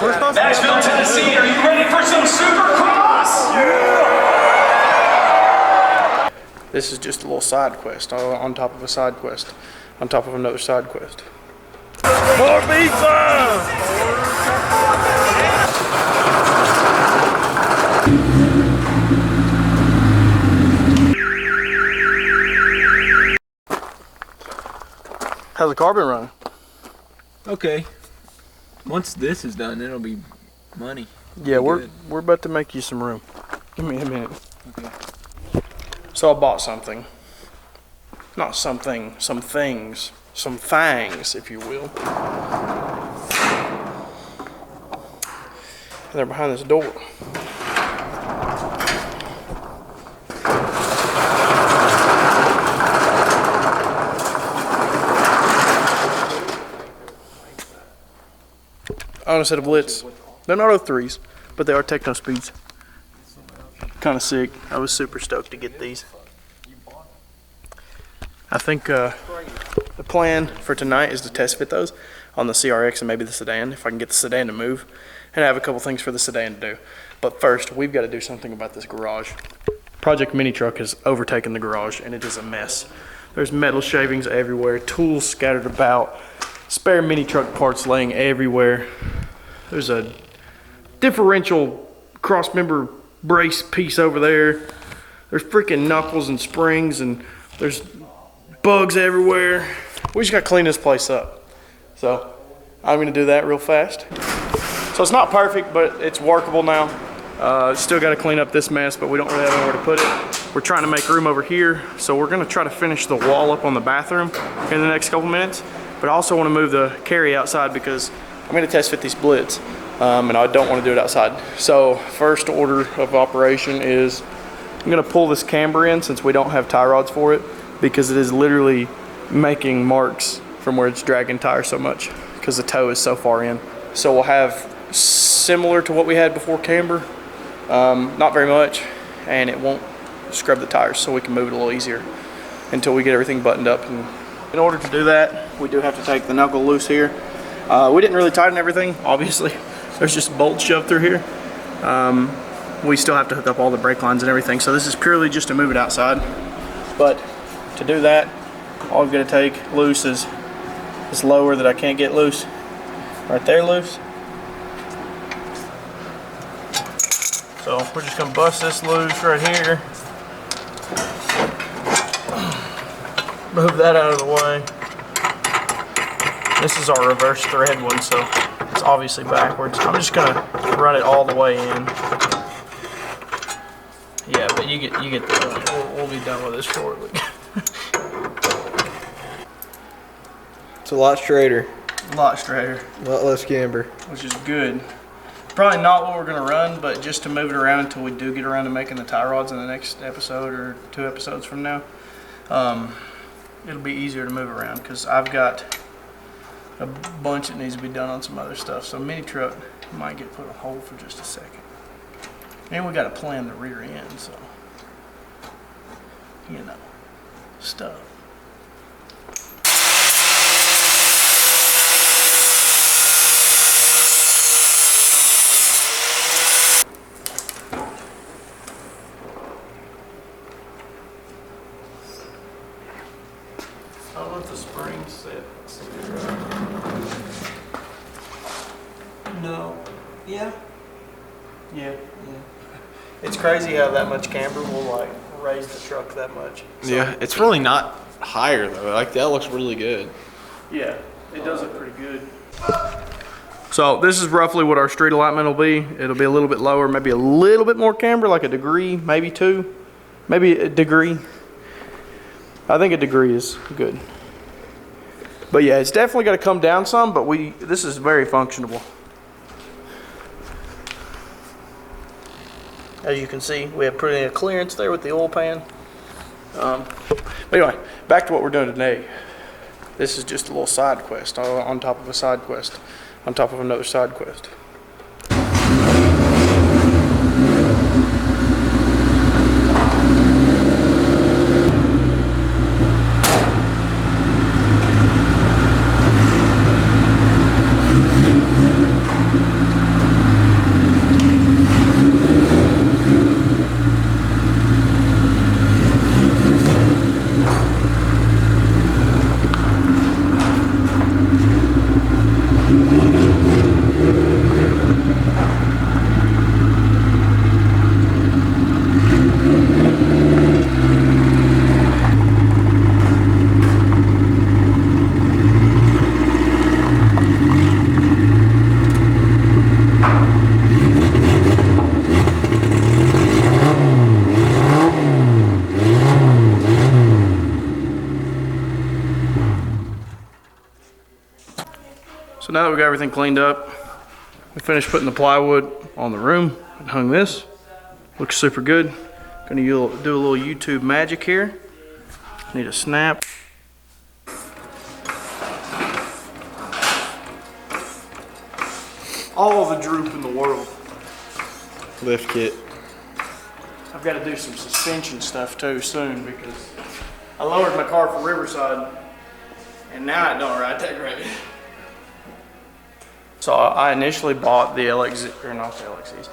Nashville, Tennessee, are you ready for some Supercross? Yeah! This is just a little side quest on top of a side quest, on top of another side quest. More pizza! How's the car been running? Okay. Once this is done, it'll be money. Yeah, we're about to make you some room. Give me a minute. Okay. So I bought something. Not something, some things. Some fangs, if you will. And they're behind this door. I want a set of Blitz. They're not 03s, but they are Techno Speeds. Kind of sick. I was super stoked to get these. I think the plan for tonight is to test fit those on the CRX and maybe the sedan, if I can get the sedan to move, and I have a couple things for the sedan to do. But first, we've got to do something about this garage. Project Minitruck has overtaken the garage, and it is a mess. There's metal shavings everywhere, tools scattered about, spare Minitruck parts laying everywhere. There's a differential cross-member brace piece over there. There's freaking knuckles and springs, and there's bugs everywhere. We just got to clean this place up. So I'm going to do that real fast. So it's not perfect, but it's workable now. Still got to clean up this mess, but we don't really have anywhere to put it. We're trying to make room over here, so we're going to try to finish the wall up on the bathroom in the next couple minutes. But I also want to move the carry outside because I'm going to test fit these Blitz, and I don't want to do it outside. So first order of operation is I'm going to pull this camber in since we don't have tie rods for it, because it is literally making marks from where it's dragging tires so much because the toe is so far in. So we'll have similar to what we had before camber, not very much, and it won't scrub the tires, so we can move it a little easier until we get everything buttoned up. And in order to do that, we do have to take the knuckle loose here. We didn't really tighten everything, obviously. There's just bolts shoved through here. We still have to hook up all the brake lines and everything, so this is purely just to move it outside. But to do that, all I've got to take loose is this lower that I can't get loose. Right there loose. So we're just going to bust this loose right here. Move that out of the way. This is our reverse thread one, so it's obviously backwards. I'm just going to run it all the way in. Yeah, but you get the point. We'll be done with this shortly. It's a lot straighter. A lot straighter. A lot less camber. Which is good. Probably not what we're going to run, but just to move it around until we do get around to making the tie rods in the next episode or 2 episodes from now. It'll be easier to move around because I've got a bunch that needs to be done on some other stuff. So Minitruck might get put on hold for just a second. And we got to plan the rear end, so, you know, stuff. I don't know if the spring sets. No. Yeah? Yeah. It's crazy how that much camber will like raise the truck that much. So, yeah, it's really not higher though. Like that looks really good. Yeah, it does look pretty good. So this is roughly what our street alignment will be. It'll be a little bit lower, maybe a little bit more camber, like a degree, maybe 2, maybe a degree. I think a degree is good. But yeah, it's definitely got to come down some, but this is very functional. As you can see, we have plenty of clearance there with the oil pan. But anyway, back to what we're doing today. This is just a little side quest on top of a side quest, on top of another side quest. now that we got everything cleaned up, we finished putting the plywood on the room and hung this. Looks super good. Gonna do a little YouTube magic here. Need a snap. All the droop in the world. Lift kit. I've got to do some suspension stuff too soon because I lowered my car from Riverside and now it don't ride that great. So I initially bought the LXZ, or not the LXZs.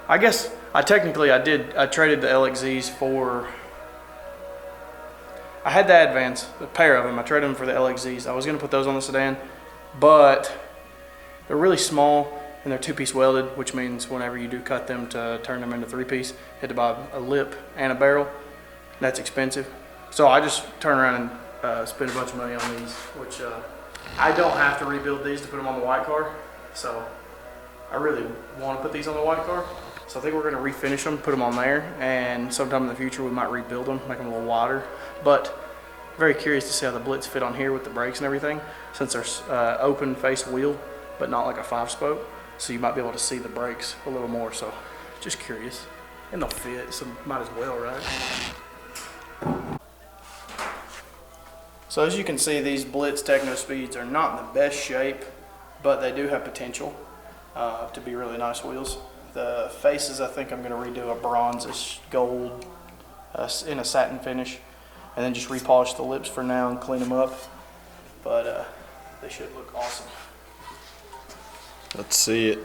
I guess I traded the LXZs for, I had the Advance, a pair of them. I traded them for the LXZs. I was gonna put those on the sedan, but they're really small and they're 2-piece welded, which means whenever you do cut them to turn them into 3-piece, you have to buy a lip and a barrel. That's expensive. So I just turn around and spend a bunch of money on these, which I don't have to rebuild these to put them on the white car. So I really want to put these on the white car. So I think we're going to refinish them, put them on there, and sometime in the future we might rebuild them, make them a little wider. But very curious to see how the Blitz fit on here with the brakes and everything, since they're open face wheel, but not like a 5-spoke. So you might be able to see the brakes a little more. So just curious. And they'll fit, so might as well, right? So as you can see, these Blitz Techno Speeds are not in the best shape, but they do have potential to be really nice wheels. The faces, I think I'm going to redo a bronzish gold in a satin finish, and then just repolish the lips for now and clean them up. But they should look awesome. Let's see it.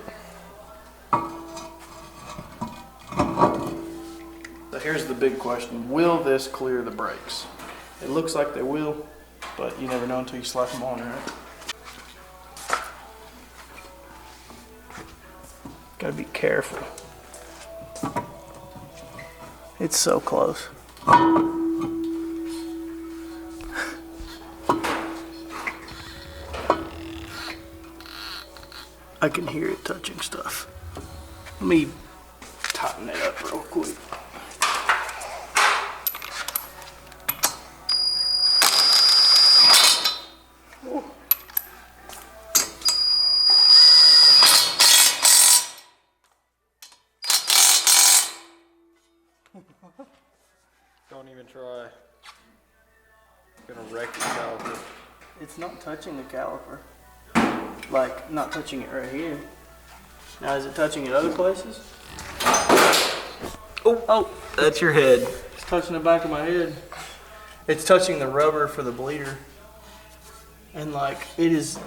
So here's the big question. Will this clear the brakes? It looks like they will, but you never know until you slap them on, right? Gotta be careful. It's so close. I can hear it touching stuff. Let me tighten it up real quick. Don't even try. Gonna wreck your caliper. It's not touching the caliper. Like, not touching it right here. Now, is it touching it other places? Oh, that's your head. It's touching the back of my head. It's touching the rubber for the bleeder. And like, it is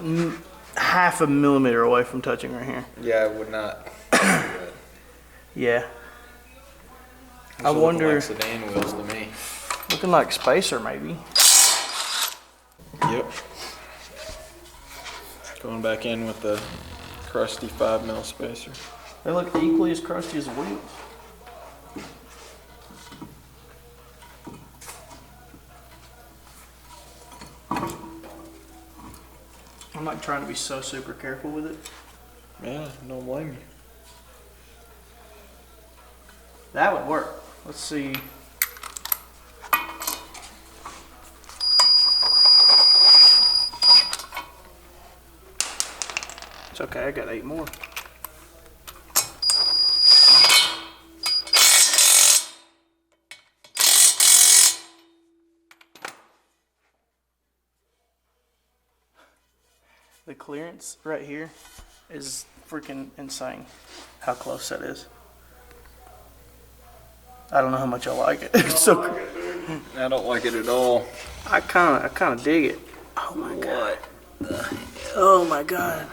half a millimeter away from touching right here. Yeah, I would not. Yeah. I Those wonder, look like sedan wheels to me. looking like Spacer maybe. Yep. Going back in with the crusty 5mm spacer. They look equally as crusty as the wheels. I'm like trying to be so super careful with it. Yeah, don't blame you. That would work. Let's see. It's okay, I got 8 more. The clearance right here is freaking insane. How close that is. I don't know how much I like it. It's so I don't like it at all. I kind of dig it. Oh my god. Oh my god.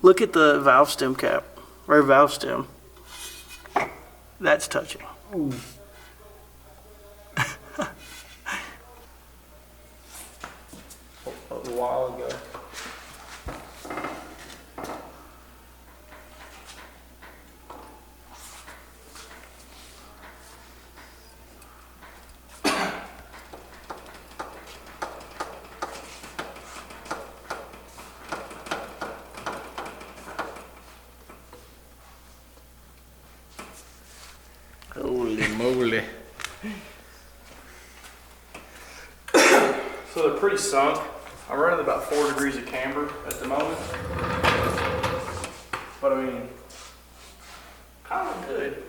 Look at the valve stem cap, or valve stem. That's touching. Ooh. A while ago. Holy moly. So they're pretty sunk. I'm running about 4 degrees of camber at the moment. But I mean, kind of good.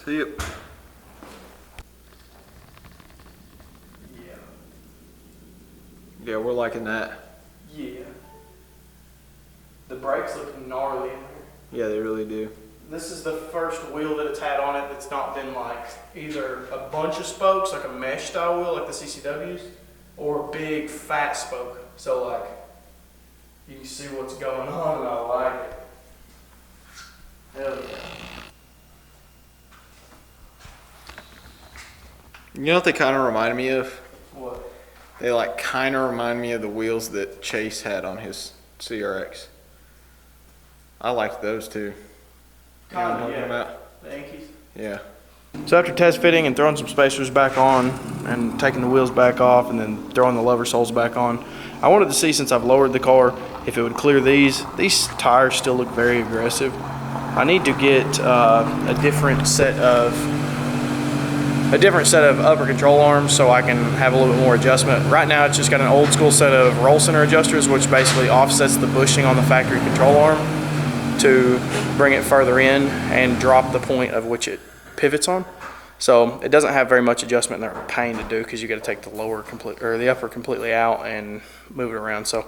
See you. Yeah, we're liking that. Yeah. The brakes look gnarly in here. Yeah, they really do. This is the first wheel that it's had on it that's not been like either a bunch of spokes, like a mesh style wheel like the CCWs, or a big fat spoke. So like, you can see what's going on and I like it. Hell yeah. You know what they kind of remind me of? What? They like kind of remind me of the wheels that Chase had on his CRX. I liked those too. You know what I'm talking about? The Yankees. Yeah. So after test fitting and throwing some spacers back on and taking the wheels back off and then throwing the lever soles back on, I wanted to see, since I've lowered the car, if it would clear these. These tires still look very aggressive. I need to get a different set of upper control arms so I can have a little bit more adjustment. Right now it's just got an old school set of roll center adjusters, which basically offsets the bushing on the factory control arm to bring it further in and drop the point of which it pivots on. So it doesn't have very much adjustment, and they're a pain to do because you got to take the upper completely out and move it around. So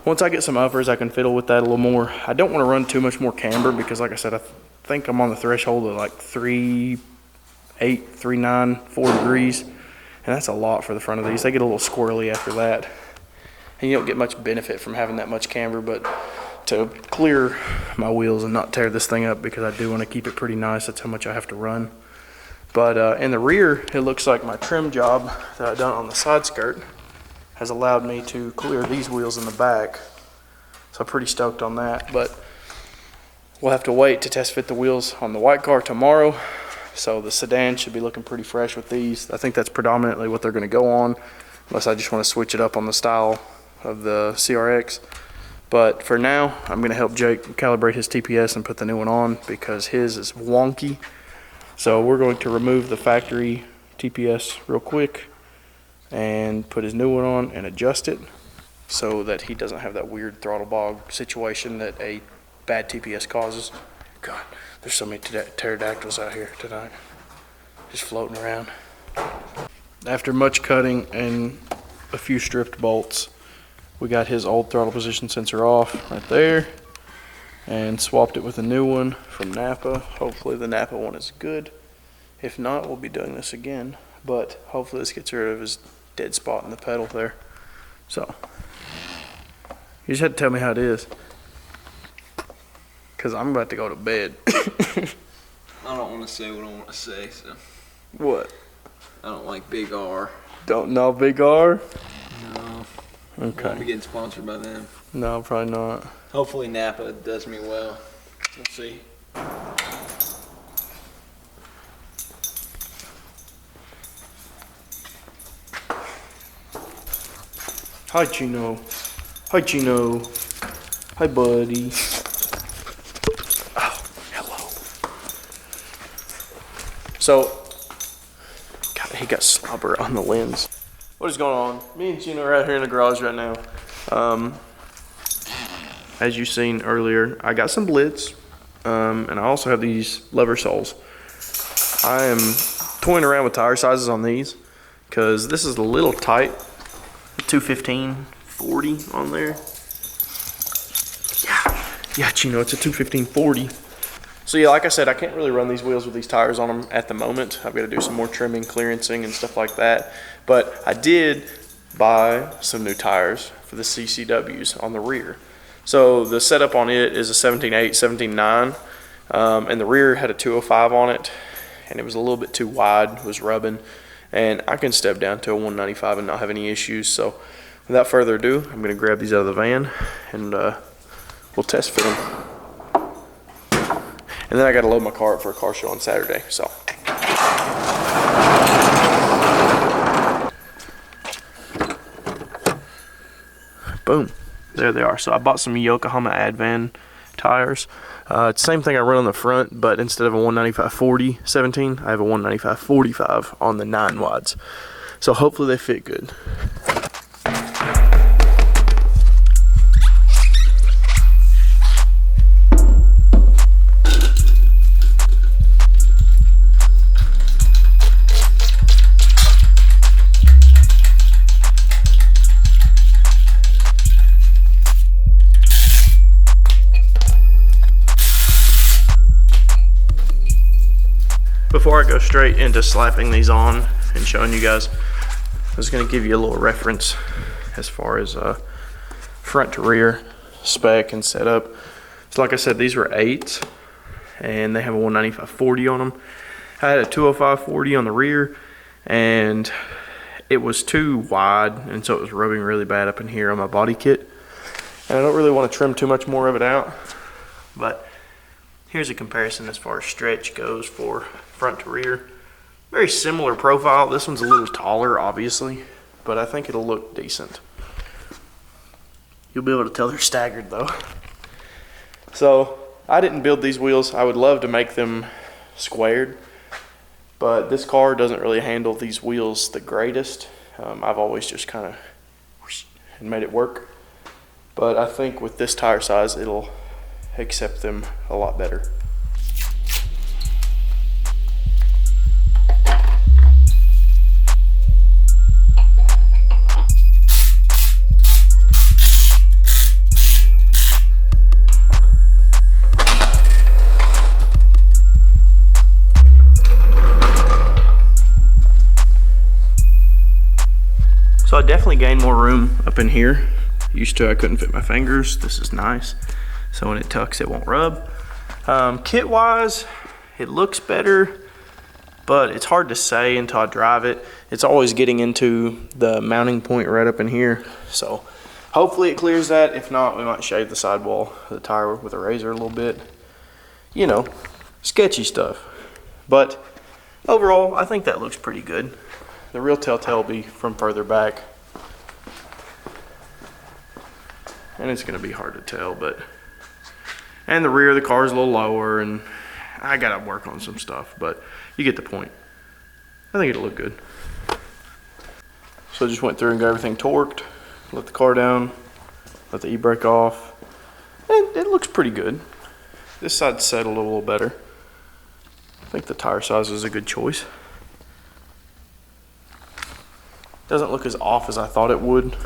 once I get some uppers, I can fiddle with that a little more. I don't want to run too much more camber because, like I said, I think I'm on the threshold of like 3.8, 3.9, 4 degrees, and that's a lot for the front of these. They get a little squirrely after that, and you don't get much benefit from having that much camber. But to clear my wheels and not tear this thing up, because I do want to keep it pretty nice, that's how much I have to run. But in the rear, it looks like my trim job that I've done on the side skirt has allowed me to clear these wheels in the back. So I'm pretty stoked on that. But we'll have to wait to test fit the wheels on the white car tomorrow. So the sedan should be looking pretty fresh with these. I think that's predominantly what they're going to go on, unless I just want to switch it up on the style of the CRX. But for now, I'm going to help Jake calibrate his TPS and put the new one on because his is wonky. So we're going to remove the factory TPS real quick and put his new one on and adjust it so that he doesn't have that weird throttle bog situation that a bad TPS causes. God, there's so many pterodactyls out here tonight, just floating around. After much cutting and a few stripped bolts, we got his old throttle position sensor off right there and swapped it with a new one from Napa. Hopefully the Napa one is good. If not, we'll be doing this again, but hopefully this gets rid of his dead spot in the pedal there. So you just had to tell me how it is, because I'm about to go to bed. I don't want to say what I want to say, so. What? I don't like Big R. Don't know Big R? No. Okay. Won't be getting sponsored by them. No, probably not. Hopefully Napa does me well. We'll see. Hi, Chino. Hi, Chino. Hi, buddy. Oh, hello. So, God, he got slobber on the lens. What is going on? Me and Chino are out here in the garage right now. As you seen earlier, I got some blitz, and I also have these lever soles. I am toying around with tire sizes on these because this is a little tight. 215/40 on there. Yeah, Chino, it's a 215/40. So yeah, like I said, I can't really run these wheels with these tires on them at the moment. I've got to do some more trimming, clearancing, and stuff like that. But I did buy some new tires for the CCWs on the rear. So the setup on it is a 17.8, 17.9, and the rear had a 205 on it, and it was a little bit too wide, was rubbing, and I can step down to a 195 and not have any issues. So without further ado, I'm going to grab these out of the van, and we'll test fit them. And then I got to load my car up for a car show on Saturday. So Boom. There they are. So I bought some Yokohama Advan tires. Same thing I run on the front, but instead of a 195/40 17, I have a 195/45 on the 9 wides. So hopefully they fit good. Before I go straight into slapping these on and showing you guys, I was going to give you a little reference as far as front to rear spec and setup. So like I said, these were 8s and they have a 195/40 on them. I had a 205/40 on the rear and it was too wide, and so it was rubbing really bad up in here on my body kit. And I don't really want to trim too much more of it out, but here's a comparison as far as stretch goes for front to rear. Very similar profile. This one's a little taller, obviously, but I think it'll look decent. You'll be able to tell they're staggered though. So I didn't build these wheels. I would love to make them squared, but this car doesn't really handle these wheels the greatest. I've always just kind of and made it work, but I think with this tire size it'll accept them a lot better. So I definitely gained more room up in here. Used to, I couldn't fit my fingers. This is nice. So when it tucks, it won't rub. Kit wise, it looks better, but it's hard to say until I drive it. It's always getting into the mounting point right up in here. So hopefully it clears that. If not, we might shave the sidewall of the tire with a razor a little bit. You know, sketchy stuff. But overall, I think that looks pretty good. The real telltale will be from further back. And it's gonna be hard to tell, but and the rear of the car is a little lower, and I gotta work on some stuff, but you get the point. I think it'll look good. So I just went through and got everything torqued, let the car down, let the e-brake off, and it looks pretty good. This side's settled a little better. I think the tire size is a good choice. Doesn't look as off as I thought it would.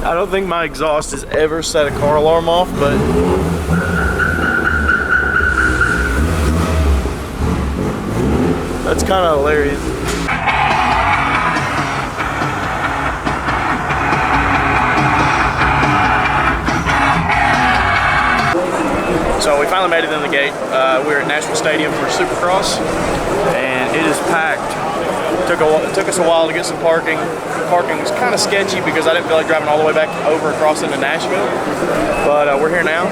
I don't think my exhaust has ever set a car alarm off, but that's kind of hilarious. So we finally made it in the gate. We're at Nashville Stadium for Supercross, and it is packed. It took us a while to get some parking. Parking was kind of sketchy because I didn't feel like driving all the way back over across into Nashville, but we're here now.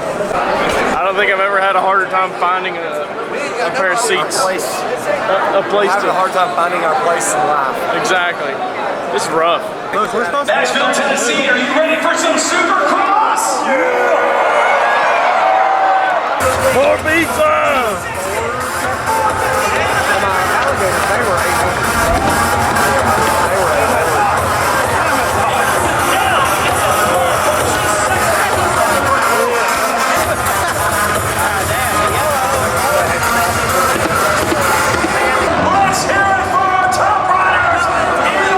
I don't think I've ever had a harder time finding a pair of seats. A place I have a hard time finding our place in life. Exactly. This is rough. Nashville, Tennessee, are you ready for some Supercross? More pizza! My alligators, they were able. Let's hear it for our top riders in the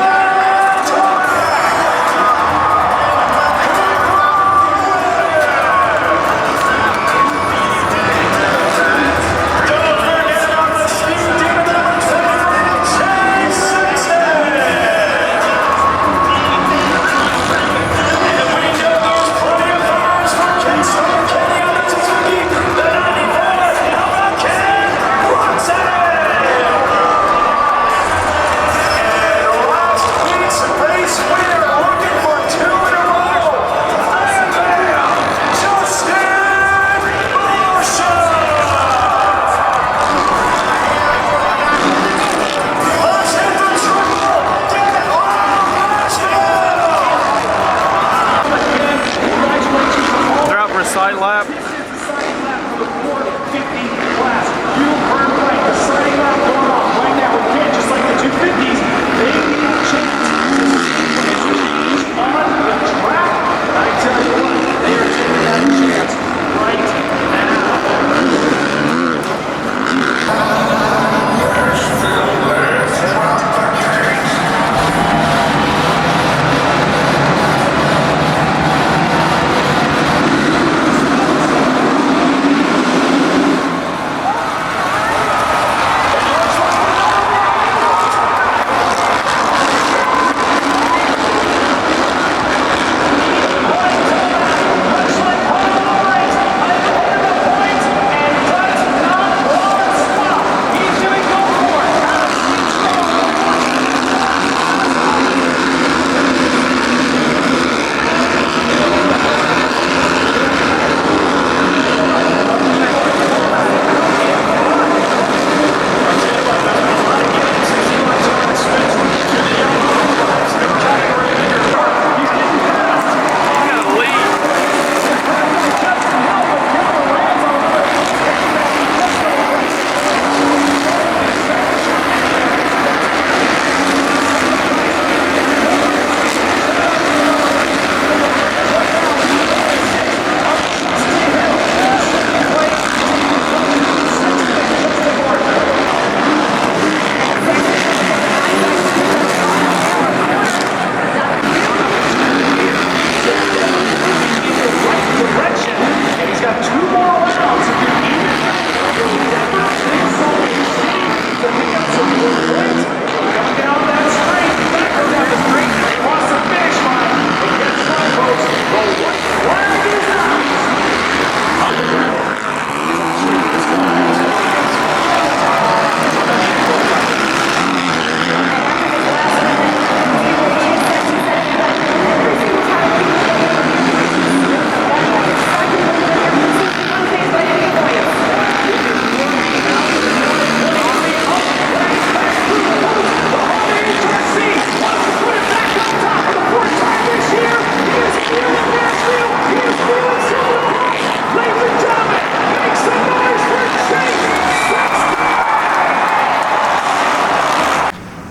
Get on that straight. Back go down the street. Across the finish line. And get right, folks. The white flag is out.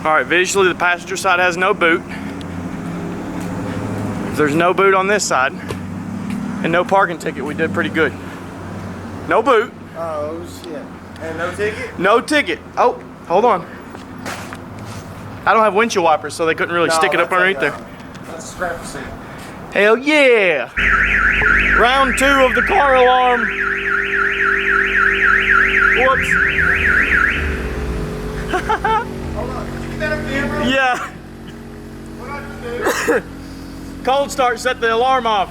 All right, visually the passenger side has no boot. If there's no boot on this side and no parking ticket, we did pretty good. No boot. Oh shit. And no ticket? No ticket. Oh, hold on. I don't have windshield wipers, so they couldn't really stick it up underneath there. That's a scrap receipt. Hell yeah! Round 2 of the car alarm. Whoops. Hold on, did you get that up camera? Yeah. What I do? Cold start, set the alarm off.